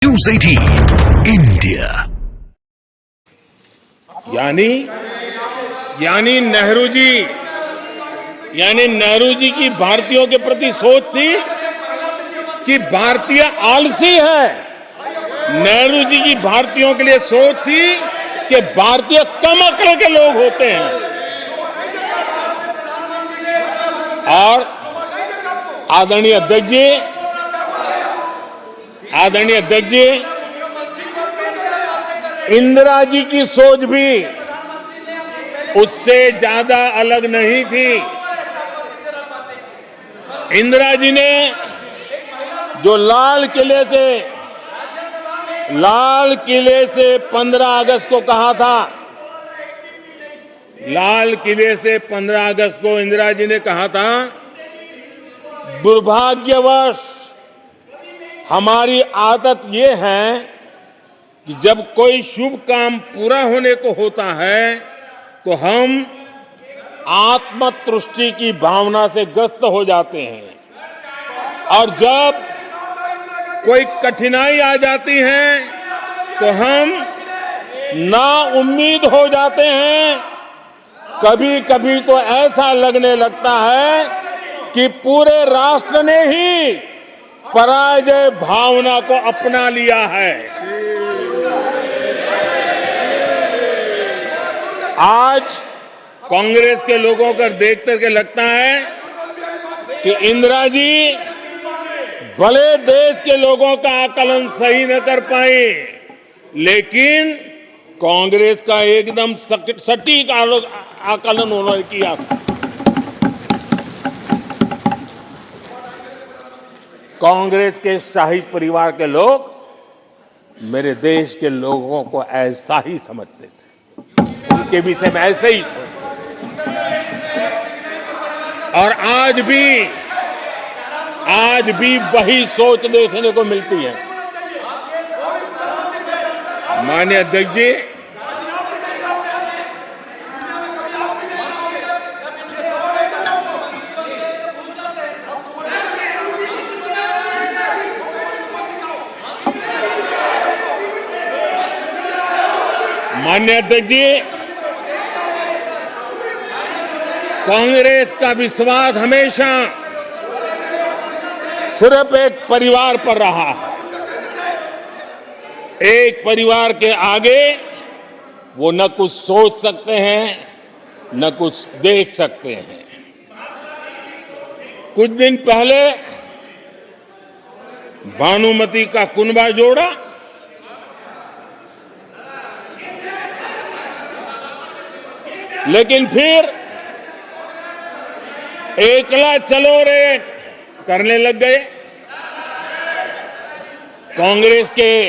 News 18 India। यानी नेहरू जी की भारतीयों के प्रति सोच थी कि भारतीय आलसी है। नेहरू जी की भारतीयों के लिए सोच थी कि भारतीय कम अक्ल के लोग होते हैं। और आदरणीय अध्यक्ष जी, इंदिरा जी की सोच भी उससे ज्यादा अलग नहीं थी। इंदिरा जी ने जो लाल किले से 15 अगस्त को कहा था, लाल किले से 15 अगस्त को इंदिरा जी ने कहा था, दुर्भाग्यवश हमारी आदत ये है कि जब कोई शुभ काम पूरा होने को होता है तो हम आत्मतुष्टि की भावना से ग्रस्त हो जाते हैं, और जब कोई कठिनाई आ जाती है तो हम नाउम्मीद हो जाते हैं। कभी कभी तो ऐसा लगने लगता है कि पूरे राष्ट्र ने ही पराजय भावना को अपना लिया है। आज कांग्रेस के लोगों को देख करके लगता है कि इंदिरा जी भले देश के लोगों का आकलन सही न कर पाए, लेकिन कांग्रेस का एकदम सटीक आकलन उन्होंने किया। कांग्रेस के शाही परिवार के लोग मेरे देश के लोगों को ऐसा ही समझते थे, उनके विषय में ऐसे ही सोचते। और आज भी वही सोच देखने को मिलती है। माननीय अध्यक्ष जी, कांग्रेस का विश्वास हमेशा सिर्फ एक परिवार पर रहा है। एक परिवार के आगे वो न कुछ सोच सकते हैं, न कुछ देख सकते हैं। कुछ दिन पहले भानुमति का कुनबा जोड़ा, लेकिन फिर एकला चलो रे करने लग गए। कांग्रेस के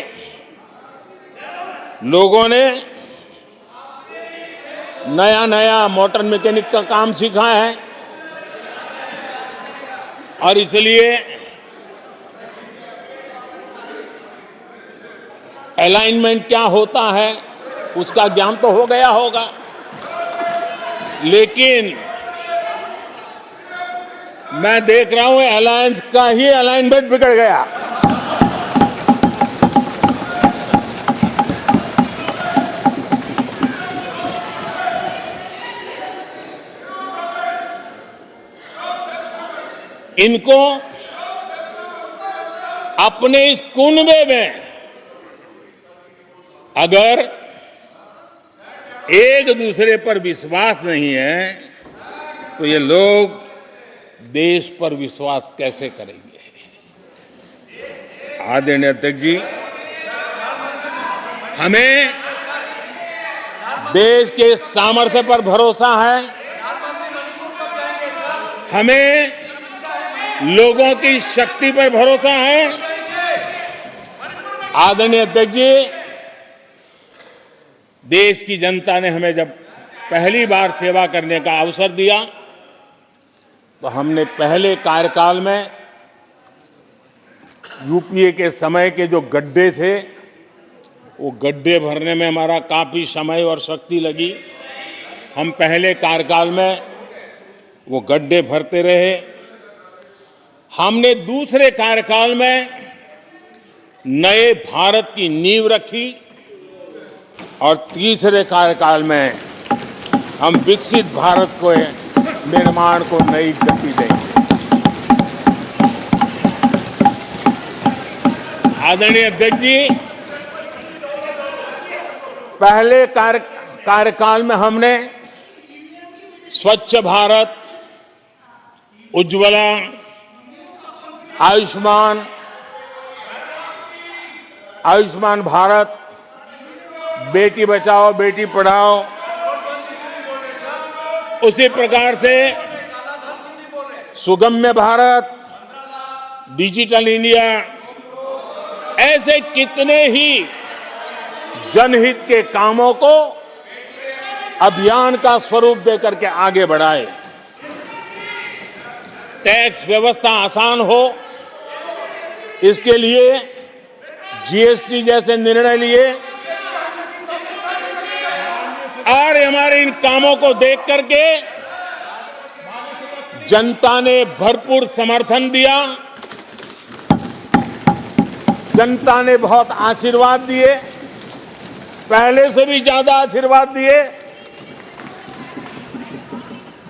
लोगों ने नया मोटर मैकेनिक का काम सीखा है, और इसलिए अलाइनमेंट क्या होता है उसका ज्ञान तो हो गया होगा, लेकिन मैं देख रहा हूं अलायंस का ही अलाइनमेंट बिगड़ गया। इनको अपने इस कुनबे में अगर एक दूसरे पर विश्वास नहीं है तो ये लोग देश पर विश्वास कैसे करेंगे। आदरणीय अध्यक्ष जी, हमें देश के सामर्थ्य पर भरोसा है, हमें लोगों की शक्ति पर भरोसा है। आदरणीय अध्यक्ष जी, देश की जनता ने हमें जब पहली बार सेवा करने का अवसर दिया तो हमने पहले कार्यकाल में यूपीए के समय के जो गड्ढे थे, वो गड्ढे भरने में हमारा काफी समय और शक्ति लगी। हम पहले कार्यकाल में वो गड्ढे भरते रहे। हमने दूसरे कार्यकाल में नए भारत की नींव रखी और तीसरे कार्यकाल में हम विकसित भारत को निर्माण को नई गति देंगे। आदरणीय अध्यक्ष जी, पहले कार्यकाल में हमने स्वच्छ भारत, उज्ज्वला, आयुष्मान भारत, बेटी बचाओ बेटी पढ़ाओ, उसी प्रकार से सुगम्य भारत, डिजिटल इंडिया, ऐसे कितने ही जनहित के कामों को अभियान का स्वरूप देकर के आगे बढ़ाए। टैक्स व्यवस्था आसान हो, इसके लिए जीएसटी जैसे निर्णय लिए और हमारे इन कामों को देख करके जनता ने भरपूर समर्थन दिया, जनता ने बहुत आशीर्वाद दिए, पहले से भी ज्यादा आशीर्वाद दिए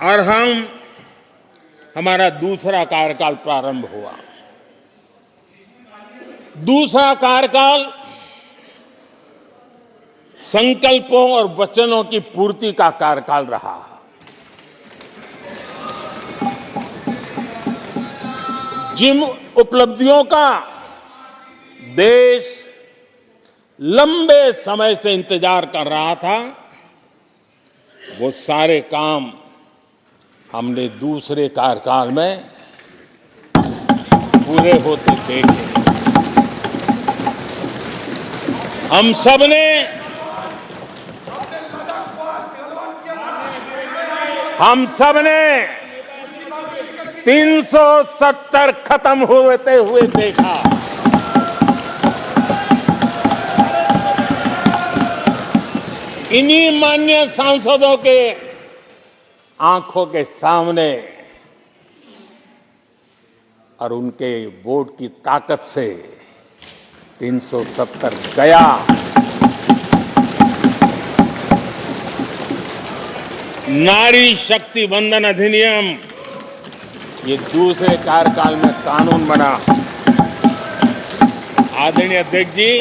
और हमारा दूसरा कार्यकाल प्रारंभ हुआ। दूसरा कार्यकाल संकल्पों और वचनों की पूर्ति का कार्यकाल रहा। जिन उपलब्धियों का देश लंबे समय से इंतजार कर रहा था, वो सारे काम हमने दूसरे कार्यकाल में पूरे होते देखे। हम सब ने 370 खत्म होते हुए देखा। इन्हीं माननीय सांसदों के आंखों के सामने और उनके वोट की ताकत से 370 गया। नारी शक्ति वंदन अधिनियम ये दूसरे कार्यकाल में कानून बना। आदरणीय अध्यक्ष जी,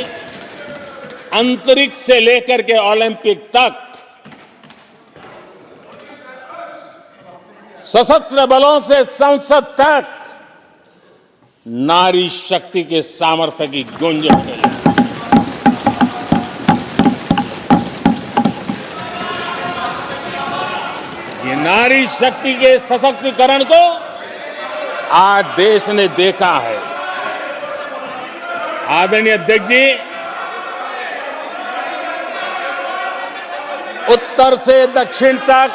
अंतरिक्ष से लेकर के ओलंपिक तक सशस्त्र बलों से संसद तक नारी शक्ति के सामर्थ्य की गूंज हो गई। ये नारी शक्ति के सशक्तिकरण को आज देश ने देखा है। आदरणीय अध्यक्ष जी, उत्तर से दक्षिण तक,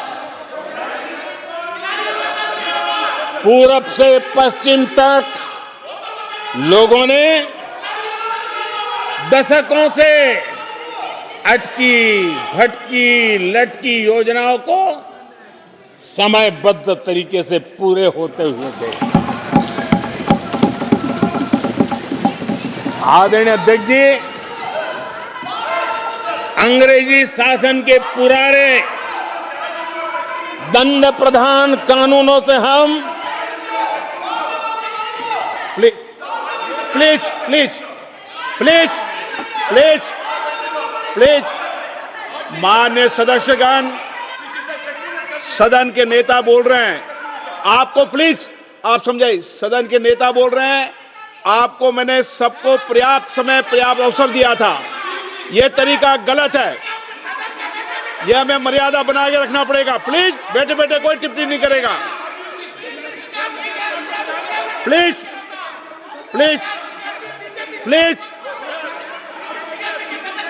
पूरब से पश्चिम तक लोगों ने दशकों से अटकी भटकी लटकी योजनाओं को समयबद्ध तरीके से पूरे होते हुए देखा। आदरणीय अध्यक्ष जी, अंग्रेजी शासन के पुराने दंड प्रधान कानूनों से हम प्लीज माननीय सदस्यगण, सदन के नेता बोल रहे हैं, आपको प्लीज आप समझाइए। सदन के नेता बोल रहे हैं, आपको मैंने सबको पर्याप्त समय पर्याप्त अवसर दिया था। यह तरीका गलत है, यह हमें मर्यादा बना के रखना पड़ेगा। प्लीज बैठे बैठे कोई टिप्पणी नहीं करेगा। Please please please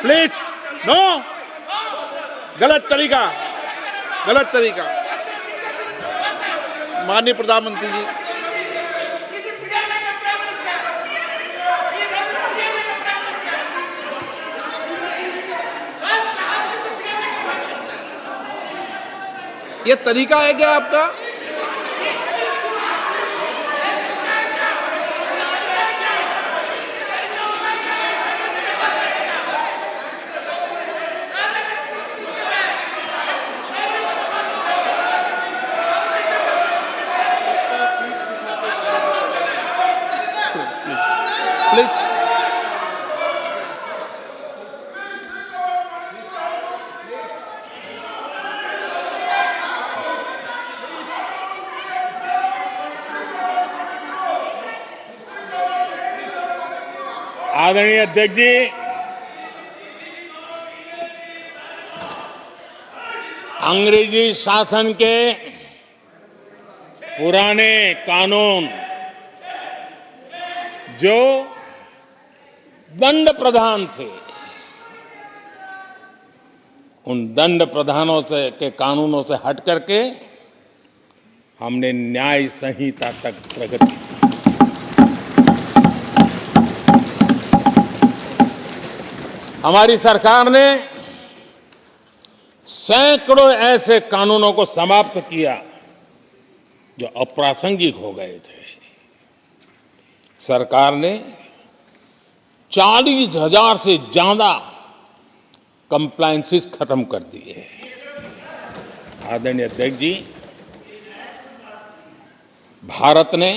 please no, गलत तरीका, गलत तरीका। माननीय प्रधानमंत्री जी, ये तरीका है क्या आपका? आदरणीय अध्यक्ष जी, अंग्रेजी शासन के पुराने कानून जो दंड प्रधान थे, उन दंड प्रधानों से के कानूनों से हट करके हमने न्याय संहिता तक प्रगति की। हमारी सरकार ने सैकड़ों ऐसे कानूनों को समाप्त किया जो अप्रासंगिक हो गए थे। सरकार ने 40,000 से ज्यादा कंप्लायंसेस खत्म कर दिए। आदरणीय अध्यक्ष जी, भारत ने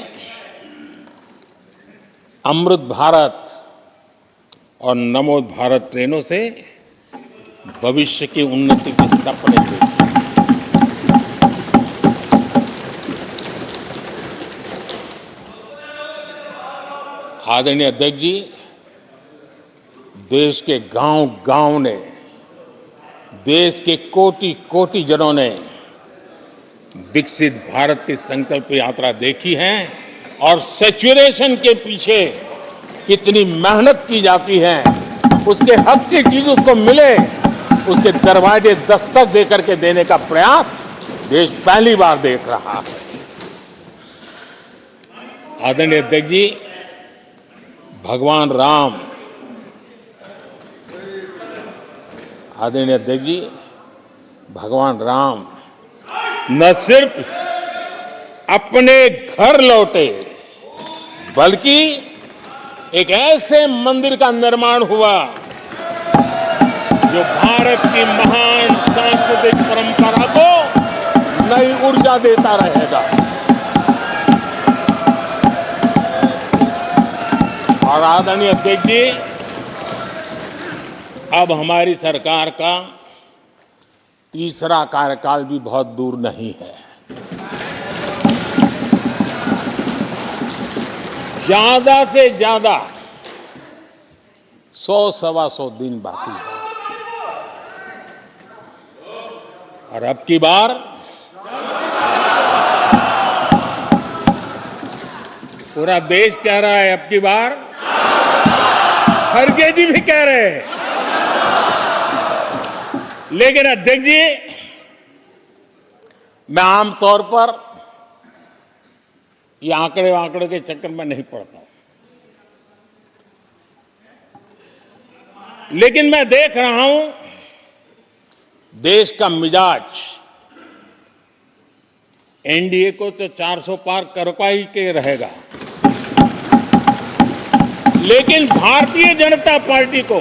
अमृत भारत और नमो भारत ट्रेनों से भविष्य की उन्नति के सपने देखे। आदरणीय अध्यक्ष जी, देश के गांव-गांव ने, देश के कोटि-कोटि जनों ने विकसित भारत की संकल्प यात्रा देखी है और सैचुरेशन के पीछे कितनी मेहनत की जाती है, उसके हक की चीज उसको मिले, उसके दरवाजे दस्तक देकर के देने का प्रयास देश पहली बार देख रहा है। आदरणीय अध्यक्ष जी, भगवान राम, आदरणीय अध्यक्ष जी, भगवान राम न सिर्फ अपने घर लौटे, बल्कि एक ऐसे मंदिर का निर्माण हुआ जो भारत की महान सांस्कृतिक परंपरा को नई ऊर्जा देता रहेगा। और आदरणीय अध्यक्ष जी, अब हमारी सरकार का तीसरा कार्यकाल भी बहुत दूर नहीं है। ज्यादा से ज्यादा 100-125 दिन बाकी है। और अब की बार पूरा देश कह रहा है, अब की बार खड़गे जी भी कह रहे हैं। लेकिन अध्यक्ष जी, मैं आमतौर पर ये आंकड़े के चक्कर में नहीं पड़ता, लेकिन मैं देख रहा हूं देश का मिजाज एनडीए को तो 400 पार कर पाई के रहेगा, लेकिन भारतीय जनता पार्टी को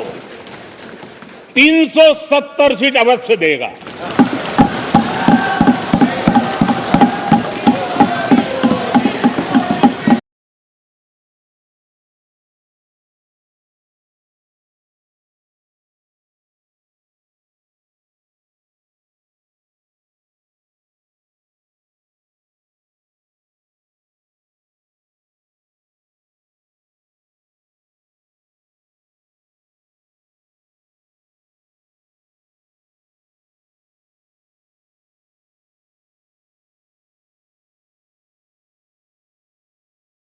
370 सीट अवश्य देगा।